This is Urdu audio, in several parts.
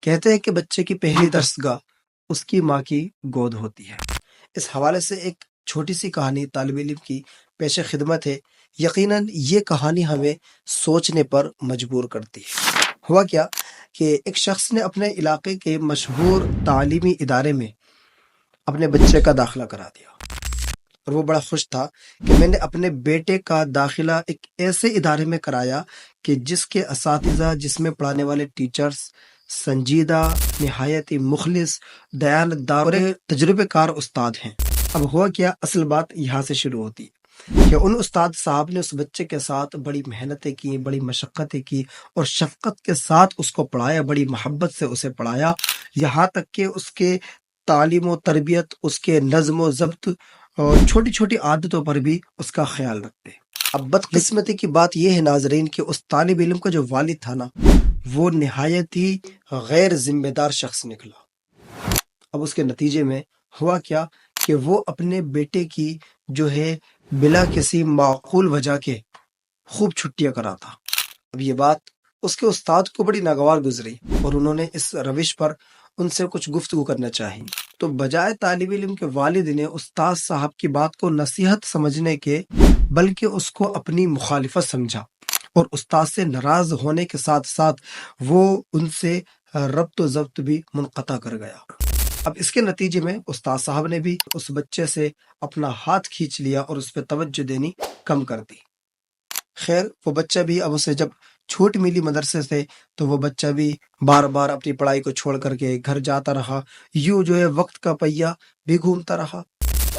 کہتے ہیں کہ بچے کی پہلی درسگاہ اس کی ماں کی گود ہوتی ہے۔ اس حوالے سے ایک چھوٹی سی کہانی طالب علم کی پیش خدمت ہے۔ یقیناً یہ کہانی ہمیں سوچنے پر مجبور کرتی ہے۔ ہوا کیا کہ ایک شخص نے اپنے علاقے کے مشہور تعلیمی ادارے میں اپنے بچے کا داخلہ کرا دیا، اور وہ بڑا خوش تھا کہ میں نے اپنے بیٹے کا داخلہ ایک ایسے ادارے میں کرایا کہ جس کے اساتذہ، جس میں پڑھانے والے ٹیچرز سنجیدہ، نہایت ہی مخلص، دیانتدار اور تجربے کار استاد ہیں۔ اب ہوا کیا، اصل بات یہاں سے شروع ہوتی ہے کہ ان استاد صاحب نے اس بچے کے ساتھ بڑی محنتیں کی، بڑی مشقتیں کی، اور شفقت کے ساتھ اس کو پڑھایا، بڑی محبت سے اسے پڑھایا، یہاں تک کہ اس کے تعلیم و تربیت، اس کے نظم و ضبط اور چھوٹی چھوٹی عادتوں پر بھی اس کا خیال رکھتے۔ اب بدقسمتی کی بات یہ ہے ناظرین کہ اس طالب علم کا جو والد تھا نا، وہ نہایت ہی غیر ذمہ دار شخص نکلا۔ اب اس کے نتیجے میں ہوا کیا کہ وہ اپنے بیٹے کی جو ہے بلا کسی معقول وجہ کے خوب چھٹیاں کراتا۔ اب یہ بات اس کے استاد کو بڑی ناگوار گزری، اور انہوں نے اس روش پر ان سے کچھ گفتگو کرنا چاہی، تو بجائے طالب علم کے والد نے استاد صاحب کی بات کو نصیحت سمجھنے کے بلکہ اس کو اپنی مخالفت سمجھا، اور استاد سے ناراض ہونے کے ساتھ ساتھ وہ ان سے ربط و ضبط بھی منقطع کر گیا۔ اب اس کے نتیجے میں استاد صاحب نے بھی اس بچے سے اپنا ہاتھ کھینچ لیا اور اس پہ توجہ دینی کم کر دی۔ خیر، وہ بچہ بھی اب اسے جب چھوٹ ملی مدرسے سے، تو وہ بچہ بھی بار بار اپنی پڑھائی کو چھوڑ کر کے گھر جاتا رہا، یوں جو ہے وقت کا پہیہ بھی گھومتا رہا۔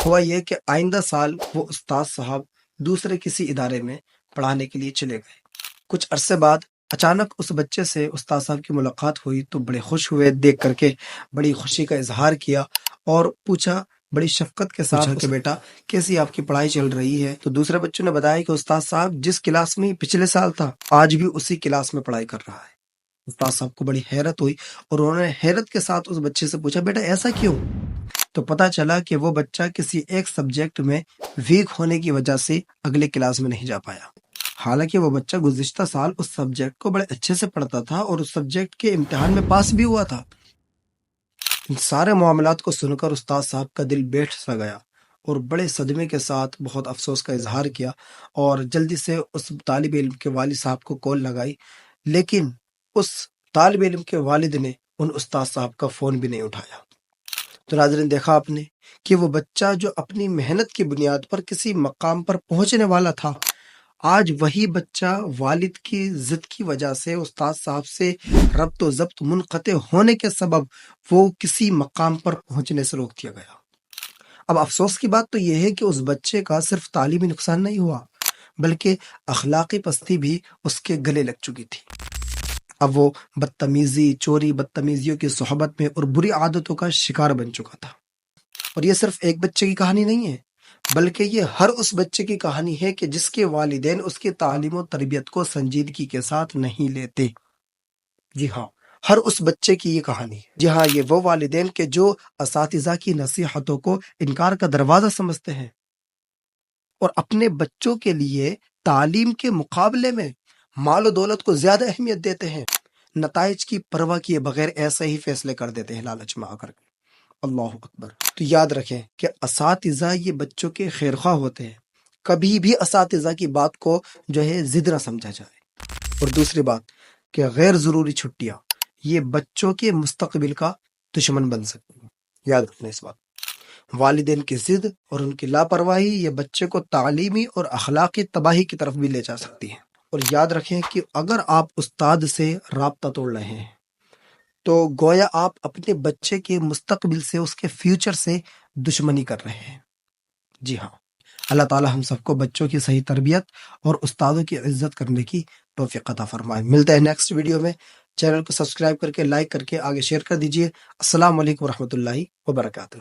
ہوا یہ کہ آئندہ سال وہ استاد صاحب دوسرے کسی ادارے میں پڑھانے کے لیے چلے گئے۔ کچھ عرصے بعد اچانک اس بچے سے استاد صاحب کی ملاقات ہوئی، تو بڑے خوش ہوئے، دیکھ کر کے بڑی خوشی کا اظہار کیا، اور پوچھا بڑی شفقت کے ساتھ کہ بیٹا کیسی آپ کی پڑھائی چل رہی ہے؟ تو دوسرے بچوں نے بتایا کہ استاد صاحب جس کلاس میں پچھلے سال تھا، آج بھی اسی کلاس میں پڑھائی کر رہا ہے۔ استاد صاحب کو بڑی حیرت ہوئی، اور انہوں نے حیرت کے ساتھ اس بچے سے پوچھا بیٹا ایسا کیوں؟ تو پتہ چلا کہ وہ بچہ کسی ایک سبجیکٹ میں ویک ہونے کی وجہ سے اگلے کلاس میں نہیں جا پایا۔ حالانکہ وہ بچہ گزشتہ سال اس سبجیکٹ کو بڑے اچھے سے پڑھتا تھا، اور اس سبجیکٹ کے امتحان میں پاس بھی ہوا تھا۔ ان سارے معاملات کو سن کر استاد صاحب کا دل بیٹھ سا گیا، اور بڑے صدمے کے ساتھ بہت افسوس کا اظہار کیا، اور جلدی سے اس طالب علم کے والد صاحب کو کال لگائی، لیکن اس طالب علم کے والد نے ان استاد صاحب کا فون بھی نہیں اٹھایا۔ تو ناظرین، دیکھا آپ نے کہ وہ بچہ جو اپنی محنت کی بنیاد پر کسی مقام پر پہنچنے والا تھا، آج وہی بچہ والد کی ضد کی وجہ سے استاد صاحب سے ربط و ضبط منقطع ہونے کے سبب وہ کسی مقام پر پہنچنے سے روک دیا گیا۔ اب افسوس کی بات تو یہ ہے کہ اس بچے کا صرف تعلیمی نقصان نہیں ہوا، بلکہ اخلاقی پستی بھی اس کے گلے لگ چکی تھی۔ اب وہ بدتمیزی، چوری، بدتمیزیوں کی صحبت میں اور بری عادتوں کا شکار بن چکا تھا۔ اور یہ صرف ایک بچے کی کہانی نہیں ہے، بلکہ یہ ہر اس بچے کی کہانی ہے کہ جس کے والدین اس کی تعلیم و تربیت کو سنجیدگی کے ساتھ نہیں لیتے۔ جی ہاں، ہر اس بچے کی یہ کہانی ہے۔ جی ہاں، یہ وہ والدین کے جو اساتذہ کی نصیحتوں کو انکار کا دروازہ سمجھتے ہیں، اور اپنے بچوں کے لیے تعلیم کے مقابلے میں مال و دولت کو زیادہ اہمیت دیتے ہیں، نتائج کی پرواہ کیے بغیر ایسے ہی فیصلے کر دیتے ہیں لالچ میں آ کر کے۔ اللہ اکبر۔ تو یاد رکھیں کہ اساتذہ یہ بچوں کے خیرخواہ ہوتے ہیں، کبھی بھی اساتذہ کی بات کو جو ہے ضد نہ سمجھا جائے۔ اور دوسری بات کہ غیر ضروری چھٹیاں یہ بچوں کے مستقبل کا دشمن بن سکتی ہیں۔ یاد رکھنا اس بات۔ والدین کی ضد اور ان کی لاپرواہی یہ بچے کو تعلیمی اور اخلاقی تباہی کی طرف بھی لے جا سکتی ہے۔ اور یاد رکھیں کہ اگر آپ استاد سے رابطہ توڑ رہے ہیں، تو گویا آپ اپنے بچے کے مستقبل سے، اس کے فیوچر سے دشمنی کر رہے ہیں۔ جی ہاں، اللہ تعالی ہم سب کو بچوں کی صحیح تربیت اور استادوں کی عزت کرنے کی توفیق عطا فرمائے۔ ملتے ہیں نیکسٹ ویڈیو میں۔ چینل کو سبسکرائب کر کے، لائک کر کے آگے شیئر کر دیجیے۔ السلام علیکم ورحمۃ اللہ وبرکاتہ۔